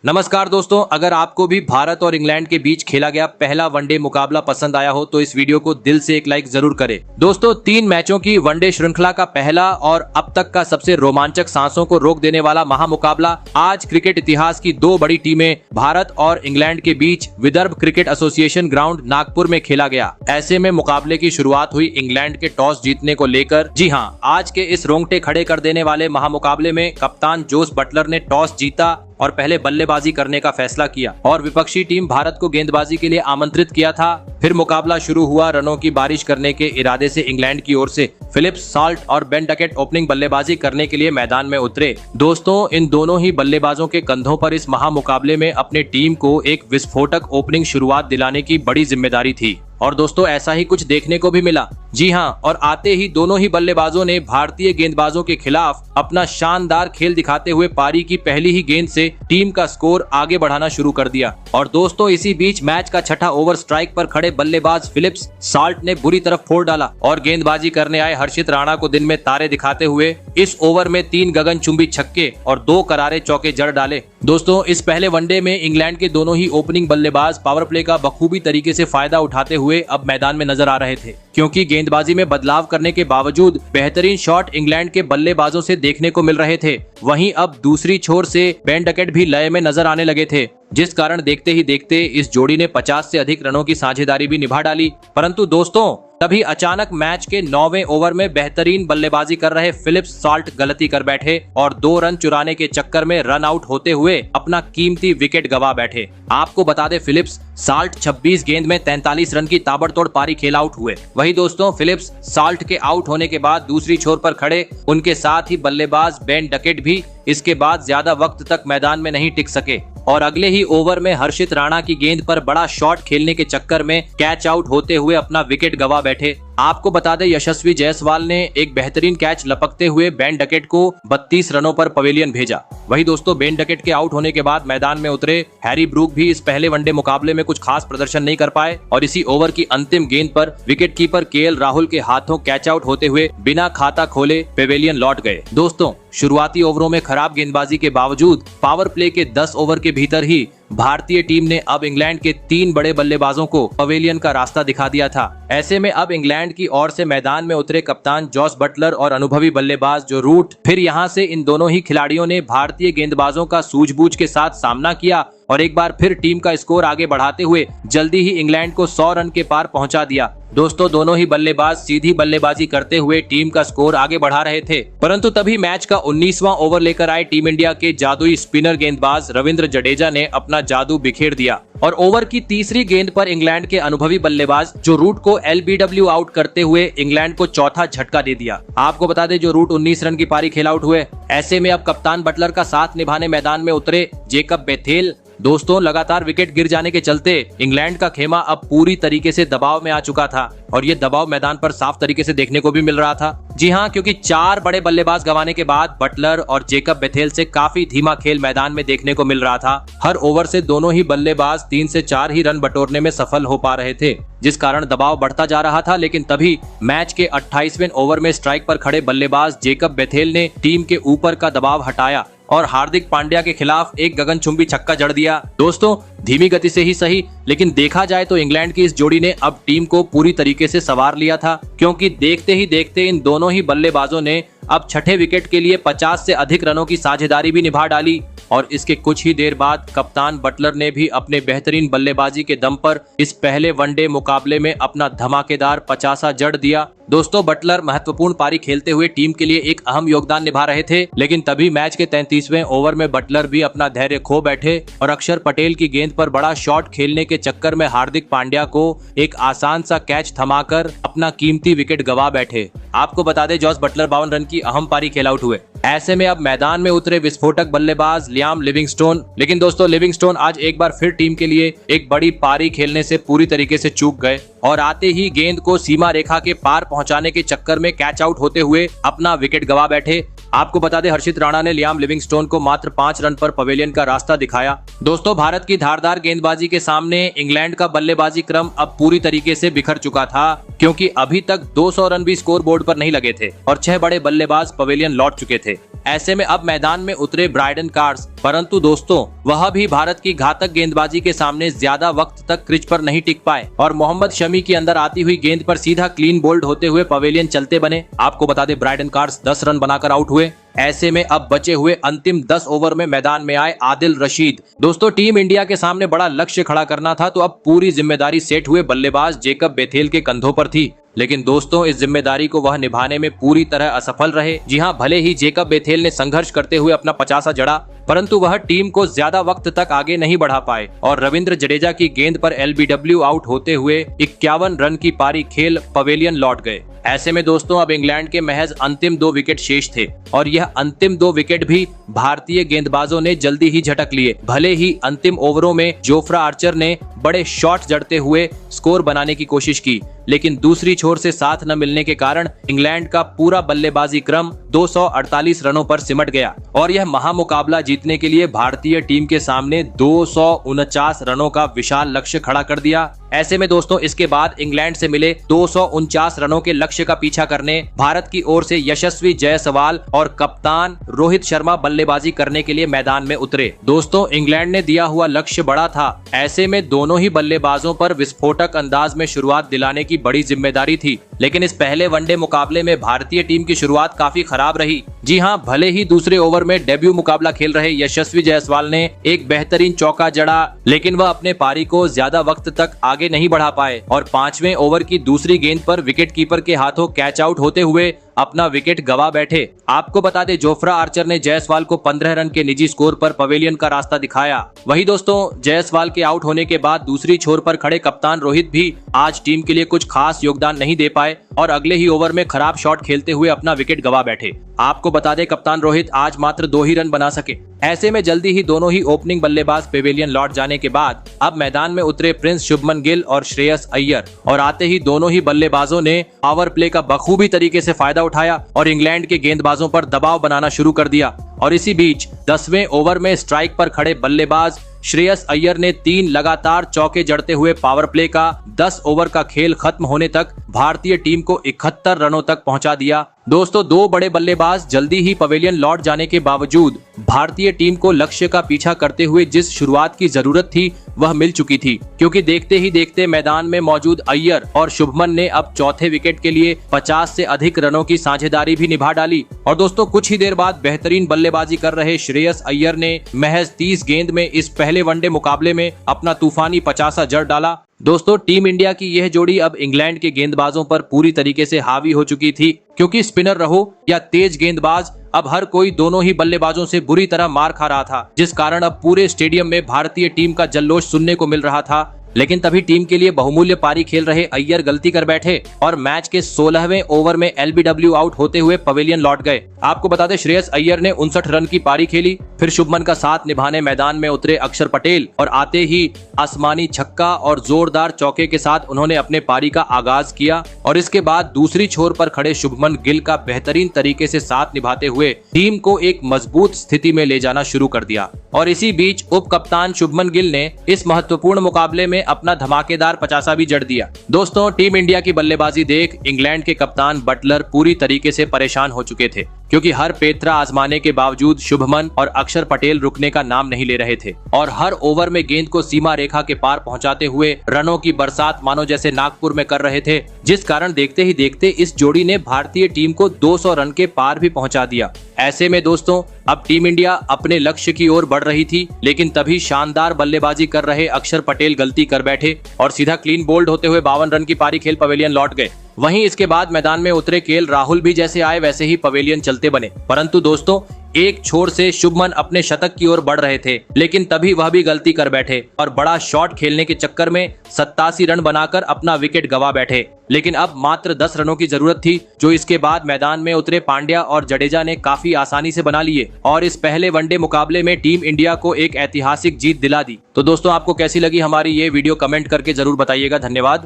नमस्कार दोस्तों, अगर आपको भी भारत और इंग्लैंड के बीच खेला गया पहला वनडे मुकाबला पसंद आया हो तो इस वीडियो को दिल से एक लाइक जरूर करें। दोस्तों, 3 मैचों की वनडे श्रृंखला का पहला और अब तक का सबसे रोमांचक, सांसों को रोक देने वाला महामुकाबला आज क्रिकेट इतिहास की 2 बड़ी टीमें भारत और इंग्लैंड के बीच Vidarbha cricket association ground Nagpur में खेला गया। ऐसे में मुकाबले की शुरुआत हुई इंग्लैंड के टॉस जीतने को लेकर। जी हाँ, आज के इस रोंगटे खड़े कर देने वाले महामुकाबले में कप्तान जोस बटलर ने टॉस जीता और पहले बल्लेबाजी करने का फैसला किया और विपक्षी टीम भारत को गेंदबाजी के लिए आमंत्रित किया था। फिर मुकाबला शुरू हुआ। रनों की बारिश करने के इरादे से इंग्लैंड की ओर से फिलिप्स, साल्ट और बेन डकेट ओपनिंग बल्लेबाजी करने के लिए मैदान में उतरे। दोस्तों, इन दोनों ही बल्लेबाजों के कंधों पर इस महामुकाबले में अपने टीम को एक विस्फोटक ओपनिंग शुरुआत दिलाने की बड़ी जिम्मेदारी थी और दोस्तों ऐसा ही कुछ देखने को भी मिला। जी हाँ, और आते ही दोनों ही बल्लेबाजों ने भारतीय गेंदबाजों के खिलाफ अपना शानदार खेल दिखाते हुए पारी की पहली ही गेंद से टीम का स्कोर आगे बढ़ाना शुरू कर दिया। और दोस्तों, इसी बीच मैच का छठा ओवर स्ट्राइक पर खड़े बल्लेबाज फिलिप्स, साल्ट ने बुरी तरफ फोड़ डाला और गेंदबाजी करने आए हर्षित राणा को दिन में तारे दिखाते हुए इस ओवर में 3 गगनचुंबी छक्के और 2 करारे चौके जड़ डाले। दोस्तों, इस पहले वनडे में इंग्लैंड के दोनों ही ओपनिंग बल्लेबाज पावर प्ले का बखूबी तरीके से फायदा उठाते हुए अब मैदान में नजर आ रहे थे, क्योंकि गेंदबाजी में बदलाव करने के बावजूद बेहतरीन शॉट इंग्लैंड के बल्लेबाजों से देखने को मिल रहे थे। वहीं अब दूसरी छोर से बेन डकेट भी लय में नजर आने लगे थे, जिस कारण देखते ही देखते इस जोड़ी ने 50 से अधिक रनों की साझेदारी भी निभा डाली। परंतु दोस्तों, तभी अचानक मैच के 9वें ओवर में बेहतरीन बल्लेबाजी कर रहे फिलिप्स, साल्ट गलती कर बैठे और 2 रन चुराने के चक्कर में रन आउट होते हुए अपना कीमती विकेट गवा बैठे। आपको बता दें, फिलिप्स, साल्ट 26 गेंद में 43 रन की ताबड़तोड़ पारी खेल आउट हुए। वही दोस्तों, फिलिप्स, साल्ट के आउट होने के बाद दूसरी छोर पर खड़े उनके साथ ही बल्लेबाज बेन डकेट भी इसके बाद ज्यादा वक्त तक मैदान में नहीं टिक सके और अगले ही ओवर में हर्षित राणा की गेंद पर बड़ा शॉट खेलने के चक्कर में कैच आउट होते हुए अपना विकेट गवा बैठे। आपको बता दें, यशस्वी जायसवाल ने एक बेहतरीन कैच लपकते हुए बेन डकेट को 32 रनों पर पवेलियन भेजा। वही दोस्तों, बेन डकेट के आउट होने के बाद मैदान में उतरे हैरी ब्रूक भी इस पहले वनडे मुकाबले में कुछ खास प्रदर्शन नहीं कर पाए और इसी ओवर की अंतिम गेंद पर विकेटकीपर केएल राहुल के हाथों कैच आउट होते हुए बिना खाता खोले पवेलियन लौट गए। दोस्तों, शुरुआती ओवरों में खराब गेंदबाजी के बावजूद पावर प्ले के 10 ओवर के भीतर ही भारतीय टीम ने अब इंग्लैंड के 3 बड़े बल्लेबाजों को पवेलियन का रास्ता दिखा दिया था। ऐसे में अब इंग्लैंड की ओर से मैदान में उतरे कप्तान जॉस बटलर और अनुभवी बल्लेबाज जो रूट, फिर यहां से इन दोनों ही खिलाड़ियों ने भारतीय गेंदबाजों का सूझबूझ के साथ सामना किया और एक बार फिर टीम का स्कोर आगे बढ़ाते हुए जल्दी ही इंग्लैंड को 100 रन के पार पहुंचा दिया। दोस्तों, दोनों ही बल्लेबाज सीधी बल्लेबाजी करते हुए टीम का स्कोर आगे बढ़ा रहे थे, परंतु तभी मैच का 19वां ओवर लेकर आए टीम इंडिया के जादुई स्पिनर गेंदबाज रविंद्र जडेजा ने अपना जादू बिखेर दिया और ओवर की तीसरी गेंद पर इंग्लैंड के अनुभवी बल्लेबाज जो रूट को एलबीडब्ल्यू आउट करते हुए इंग्लैंड को चौथा झटका दे दिया। आपको बता दें, जो रूट 19 रन की पारी खेल आउट हुए। ऐसे में अब कप्तान बटलर का साथ निभाने मैदान में उतरे जेकब बेथेल। दोस्तों, लगातार विकेट गिर जाने के चलते इंग्लैंड का खेमा अब पूरी तरीके से दबाव में आ चुका था और ये दबाव मैदान पर साफ तरीके से देखने को भी मिल रहा था। जी हाँ, क्योंकि 4 बड़े बल्लेबाज गंवाने के बाद बटलर और जेकब बेथेल से काफी धीमा खेल मैदान में देखने को मिल रहा था। हर ओवर से दोनों ही बल्लेबाज 3 से 4 ही रन बटोरने में सफल हो पा रहे थे, जिस कारण दबाव बढ़ता जा रहा था। लेकिन तभी मैच के 28वें ओवर में स्ट्राइक पर खड़े बल्लेबाज जेकब बेथेल ने टीम के ऊपर का दबाव हटाया और हार्दिक पांड्या के खिलाफ एक गगनचुंबी छक्का जड़ दिया। दोस्तों, धीमी गति से ही सही, लेकिन देखा जाए तो इंग्लैंड की इस जोड़ी ने अब टीम को पूरी तरीके से संवार लिया था, क्योंकि देखते ही देखते इन दोनों ही बल्लेबाजों ने अब छठे विकेट के लिए 50 से अधिक रनों की साझेदारी भी निभा डाली और इसके कुछ ही देर बाद कप्तान बटलर ने भी अपने बेहतरीन बल्लेबाजी के दम पर इस पहले वनडे मुकाबले में अपना धमाकेदार 50 जड़ दिया। दोस्तों, बटलर महत्वपूर्ण पारी खेलते हुए टीम के लिए एक अहम योगदान निभा रहे थे, लेकिन तभी मैच के 33वें ओवर में बटलर भी अपना धैर्य खो बैठे और अक्षर पटेल की गेंद पर बड़ा शॉट खेलने के चक्कर में हार्दिक पांड्या को एक आसान सा कैच थमाकर अपना कीमती विकेट गवा बैठे। आपको बता दें, जॉस बटलर 52 रन की अहम पारी खेल आउट हुए। ऐसे में अब मैदान में उतरे विस्फोटक बल्लेबाज लियाम लिविंगस्टोन। लेकिन दोस्तों, लिविंगस्टोन आज एक बार फिर टीम के लिए एक बड़ी पारी खेलने से पूरी तरीके से चूक गए और आते ही गेंद को सीमा रेखा के पार पहुंचाने के चक्कर में कैच आउट होते हुए अपना विकेट गवा बैठे। आपको बता दें, हर्षित राणा ने लियाम लिविंगस्टोन को मात्र 5 रन पर पवेलियन का रास्ता दिखाया। दोस्तों, भारत की धारदार गेंदबाजी के सामने इंग्लैंड का बल्लेबाजी क्रम अब पूरी तरीके से बिखर चुका था, क्योंकि अभी तक 200 रन भी स्कोर बोर्ड पर नहीं लगे थे और 6 बड़े बल्लेबाज पवेलियन लौट चुके थे। थे। ऐसे में अब मैदान में उतरे ब्रायडन कार्स, परंतु दोस्तों वह भी भारत की घातक गेंदबाजी के सामने ज्यादा वक्त तक क्रीज पर नहीं टिक पाए और मोहम्मद शमी की अंदर आती हुई गेंद पर सीधा क्लीन बोल्ड होते हुए पवेलियन चलते बने। आपको बता दें ब्रायडन कार्स 10 रन बनाकर आउट हुए। ऐसे में अब बचे हुए अंतिम 10 ओवर में मैदान में आए आदिल रशीद। दोस्तों टीम इंडिया के सामने बड़ा लक्ष्य खड़ा करना था, तो अब पूरी जिम्मेदारी सेट हुए बल्लेबाज जेकब बेथेल के कंधों पर थी। लेकिन दोस्तों इस जिम्मेदारी को वह निभाने में पूरी तरह असफल रहे। जी हां, भले ही जेकब बेथेल ने संघर्ष करते हुए अपना 50 जड़ा, परंतु वह टीम को ज्यादा वक्त तक आगे नहीं बढ़ा पाए और रविंद्र जडेजा की गेंद पर एलबीडब्ल्यू आउट होते हुए 51 रन की पारी खेल पवेलियन लौट गए। ऐसे में दोस्तों अब इंग्लैंड के महज अंतिम 2 विकेट शेष थे और यह अंतिम 2 विकेट भी भारतीय गेंदबाजों ने जल्दी ही झटक लिए। भले ही अंतिम ओवरों में जोफ्रा आर्चर ने बड़े शॉट जड़ते हुए स्कोर बनाने की कोशिश की, लेकिन दूसरी छोर से साथ न मिलने के कारण इंग्लैंड का पूरा बल्लेबाजी क्रम 248 रनों पर सिमट गया और यह महामुकाबला जीतने के लिए भारतीय टीम के सामने 249 रनों का विशाल लक्ष्य खड़ा कर दिया। ऐसे में दोस्तों इसके बाद इंग्लैंड से मिले 249 रनों के लक्ष्य का पीछा करने भारत की ओर से यशस्वी जायसवाल और कप्तान रोहित शर्मा बल्लेबाजी करने के लिए मैदान में उतरे। दोस्तों इंग्लैंड ने दिया हुआ लक्ष्य बड़ा था, ऐसे में दोनों ही बल्लेबाजों पर विस्फोटक अंदाज में शुरुआत दिलाने की बड़ी जिम्मेदारी थी। लेकिन इस पहले वनडे मुकाबले में भारतीय टीम की शुरुआत काफी खराब रही। जी हां, भले ही दूसरे ओवर में डेब्यू मुकाबला खेल रहे यशस्वी जायसवाल ने एक बेहतरीन चौका जड़ा, लेकिन वह अपने पारी को ज्यादा वक्त तक आगे नहीं बढ़ा पाए और 5वें ओवर की दूसरी गेंद पर विकेट कीपर के हाथों कैच आउट होते हुए अपना विकेट गवा बैठे। आपको बता दें जोफ्रा आर्चर ने जायसवाल को 15 रन के निजी स्कोर पर पवेलियन का रास्ता दिखाया। वही दोस्तों जायसवाल के आउट होने के बाद दूसरी छोर पर खड़े कप्तान रोहित भी आज टीम के लिए कुछ खास योगदान नहीं दे पाए और अगले ही ओवर में खराब शॉट खेलते हुए अपना विकेट गवा बैठे। आपको बता दें कप्तान रोहित आज मात्र 2 ही रन बना सके। ऐसे में जल्दी ही दोनों ही ओपनिंग बल्लेबाज पवेलियन लौट जाने के बाद अब मैदान में उतरे प्रिंस शुभमन गिल और श्रेयस अय्यर और आते ही दोनों ही बल्लेबाजों ने पावर प्ले का बखूबी तरीके से फायदा उठाया और इंग्लैंड के गेंदबाजों पर दबाव बनाना शुरू कर दिया। और इसी बीच 10वें ओवर में स्ट्राइक पर खड़े बल्लेबाज श्रेयस अय्यर ने 3 लगातार चौके जड़ते हुए पावर प्ले का 10 ओवर का खेल खत्म होने तक भारतीय टीम को 71 रनों तक पहुंचा दिया। दोस्तों 2 बड़े बल्लेबाज जल्दी ही पवेलियन लौट जाने के बावजूद भारतीय टीम को लक्ष्य का पीछा करते हुए जिस शुरुआत की जरूरत थी वह मिल चुकी थी, क्योंकि देखते ही देखते मैदान में मौजूद अय्यर और शुभमन ने अब चौथे विकेट के लिए 50 से अधिक रनों की साझेदारी भी निभा डाली। और दोस्तों कुछ ही देर बाद बेहतरीन बल्लेबाजी कर रहे श्रेयस अय्यर ने महज 30 गेंद में इस पहले वनडे मुकाबले में अपना तूफानी 50 जड़ डाला। दोस्तों टीम इंडिया की यह जोड़ी अब इंग्लैंड के गेंदबाजों पर पूरी तरीके से हावी हो चुकी थी, क्योंकि स्पिनर रहो या तेज गेंदबाज अब हर कोई दोनों ही बल्लेबाजों से बुरी तरह मार खा रहा था, जिस कारण अब पूरे स्टेडियम में भारतीय टीम का जल्लोष सुनने को मिल रहा था। लेकिन तभी टीम के लिए बहुमूल्य पारी खेल रहे अय्यर गलती कर बैठे और मैच के 16वें ओवर में एलबीडब्ल्यू आउट होते हुए पवेलियन लौट गए। आपको बता दें श्रेयस अय्यर ने 59 रन की पारी खेली। फिर शुभमन का साथ निभाने मैदान में उतरे अक्षर पटेल और आते ही आसमानी छक्का और जोरदार चौके के साथ उन्होंने अपने पारी का आगाज किया और इसके बाद दूसरी छोर पर खड़े शुभमन गिल का बेहतरीन तरीके से साथ निभाते हुए टीम को एक मजबूत स्थिति में ले जाना शुरू कर दिया। और इसी बीच उप कप्तान शुभमन गिल ने इस महत्वपूर्ण मुकाबले में अपना धमाकेदार 50 भी जड़ दिया। दोस्तों टीम इंडिया की बल्लेबाजी देख इंग्लैंड के कप्तान बटलर पूरी तरीके से परेशान हो चुके थे, क्योंकि हर पेत्रा आजमाने के बावजूद शुभमन और अक्षर पटेल रुकने का नाम नहीं ले रहे थे और हर ओवर में गेंद को सीमा रेखा के पार पहुंचाते हुए रनों की बरसात मानो जैसे नागपुर में कर रहे थे, जिस कारण देखते ही देखते इस जोड़ी ने भारतीय टीम को 200 रन के पार भी पहुंचा दिया। ऐसे में दोस्तों अब टीम इंडिया अपने लक्ष्य की ओर बढ़ रही थी, लेकिन तभी शानदार बल्लेबाजी कर रहे अक्षर पटेल गलती कर बैठे और सीधा क्लीन बोल्ड होते हुए 52 रन की पारी खेल पवेलियन लौट गए। वहीं इसके बाद मैदान में उतरे केएल राहुल भी जैसे आए वैसे ही पवेलियन चलते बने। परंतु दोस्तों एक छोर से शुभमन अपने शतक की ओर बढ़ रहे थे, लेकिन तभी वह भी गलती कर बैठे और बड़ा शॉट खेलने के चक्कर में 87 रन बनाकर अपना विकेट गवा बैठे। लेकिन अब मात्र 10 रनों की जरूरत थी, जो इसके बाद मैदान में उतरे पांड्या और जडेजा ने काफी आसानी से बना लिए और इस पहले वनडे मुकाबले में टीम इंडिया को एक ऐतिहासिक जीत दिला दी। तो दोस्तों आपको कैसी लगी हमारी ये वीडियो कमेंट करके जरूर बताइएगा। धन्यवाद।